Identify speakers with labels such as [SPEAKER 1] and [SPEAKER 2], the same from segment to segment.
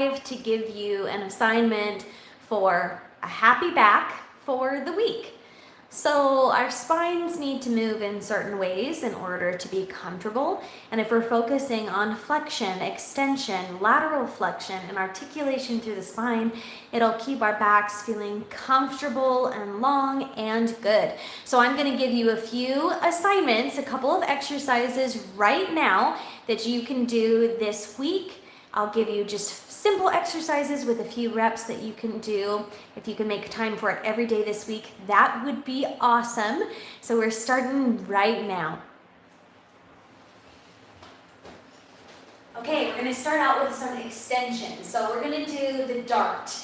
[SPEAKER 1] to give you an assignment for a happy back for the week. So our spines need to move in certain ways in order to be comfortable. And if we're focusing on flexion, extension, lateral flexion, and articulation through the spine, it'll keep our backs feeling comfortable and long and good. So I'm going to give you a few assignments, a couple of exercises right now that you can do this week. I'll give you just simple exercises with a few reps that you can do. If you can make time for it every day this week, that would be awesome. So we're starting right now. Okay, we're going to start out with some extensions. So we're going to do the dart,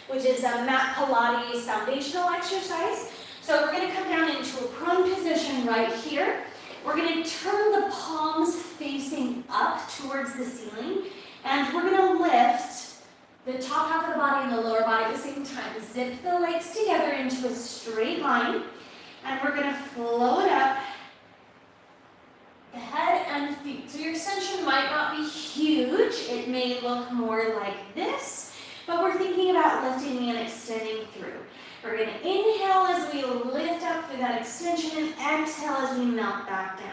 [SPEAKER 1] which is a Mat Pilates foundational exercise. So we're going to come down into a prone position right here. We're going to turn the palms facing up towards the ceiling. And we're going to lift the top half of the body and the lower body at the same time. Zip the legs together into a straight line. And we're going to float up the head and feet. So your extension might not be huge. It may look more like this. But we're thinking about lifting and extending through. We're going to inhale as we lift up through that extension and exhale as we melt back down.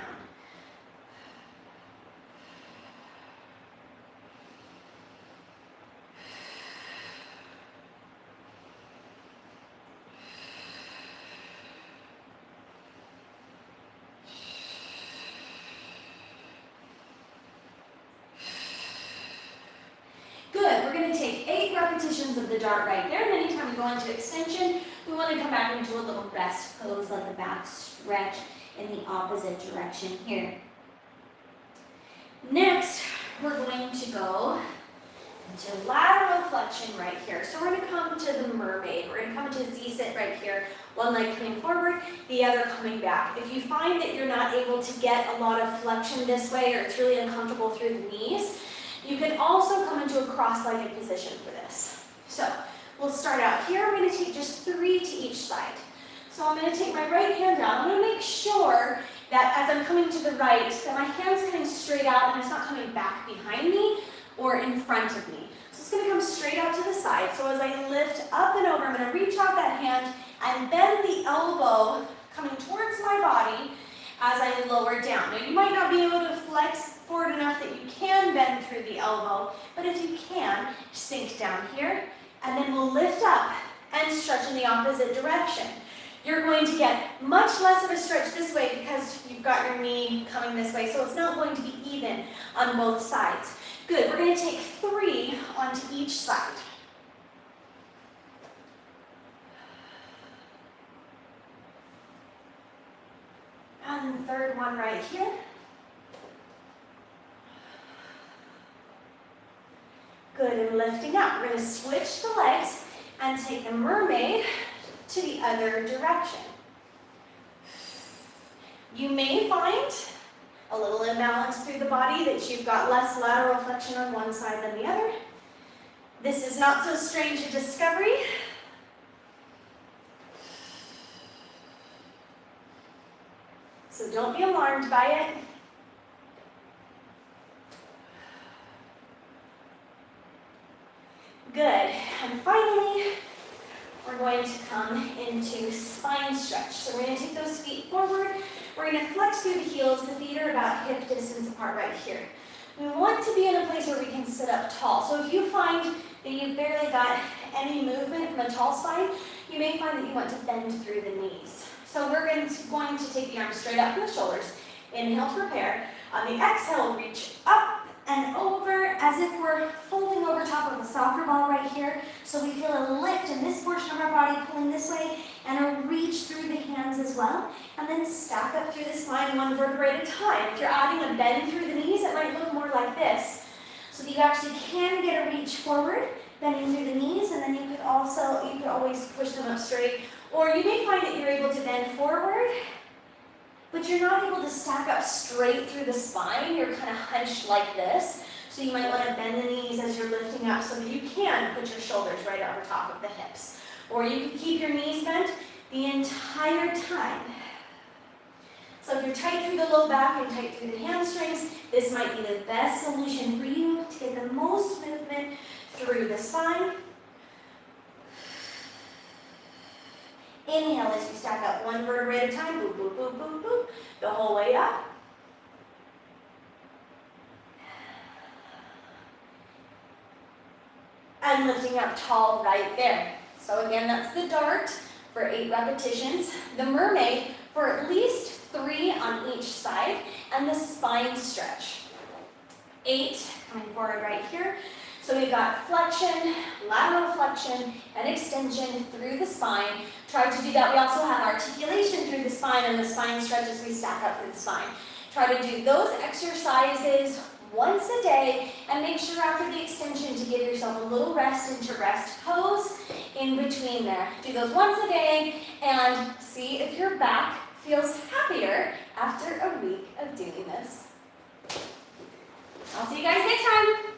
[SPEAKER 1] Good, we're going to take 8 repetitions of the dart right there, and anytime we go into extension, we want to come back into a little rest pose, let the back stretch in the opposite direction here. Next, we're going to go into lateral flexion right here. So we're going to come to the mermaid. We're going to come into Z-sit right here, one leg coming forward, the other coming back. If you find that you're not able to get a lot of flexion this way, or it's really uncomfortable through the knees, you can also come into a cross-legged position for this. So we'll start out here. I'm going to take just 3 to each side. So I'm going to take my right hand down. I'm going to make sure that as I'm coming to the right, that my hand's coming straight out and it's not coming back behind me or in front of me. So it's going to come straight out to the side. So as I lift up and over, I'm going to reach out that hand and bend the elbow coming towards my body as I lower down. Now you might not be able to flex forward enough that you can bend through the elbow, but if you can, sink down here, and then we'll lift up and stretch in the opposite direction. You're going to get much less of a stretch this way because you've got your knee coming this way, so it's not going to be even on both sides. Good, we're going to take 3 onto each side. And the third one right here. Good, and lifting up. We're going to switch the legs and take the mermaid to the other direction. You may find a little imbalance through the body, that you've got less lateral flexion on one side than the other. This is not so strange a discovery. So don't be alarmed by it. Good, and finally, we're going to come into spine stretch. So we're going to take those feet forward. We're going to flex through the heels. The feet are about hip distance apart right here. We want to be in a place where we can sit up tall. So if you find that you've barely got any movement from a tall spine, you may find that you want to bend through the knees. So we're going to take the arms straight up from the shoulders. Inhale to prepare. On the exhale, reach up and over as if we're folding over top of a soccer ball right here. So we feel a lift in this portion of our body pulling this way, and a reach through the hands as well. And then stack up through the spine 1 vertebrae at a time. If you're adding a bend through the knees, it might look more like this. So that you actually can get a reach forward, bending through the knees, and then you could always push them up straight. Or you may find that you're able to bend forward, but you're not able to stack up straight through the spine. You're kind of hunched like this. So you might want to bend the knees as you're lifting up so that you can put your shoulders right over top of the hips. Or you can keep your knees bent the entire time. So if you're tight through the low back and tight through the hamstrings, this might be the best solution for you to get the most movement through the spine. Inhale as you stack up one vertebrae at a time, boop, boop, boop, boop, boop, the whole way up. And lifting up tall right there. So again, that's the dart for 8 repetitions, the mermaid for at least 3 on each side, and the spine stretch. 8, coming forward right here. So we've got flexion, lateral flexion, and extension through the spine. Try to do that. We also have articulation through the spine and the spine stretch as we stack up through the spine. Try to do those exercises once a day, and make sure after the extension to give yourself a little rest into rest pose in between there. Do those once a day and see if your back feels happier after a week of doing this. I'll see you guys next time.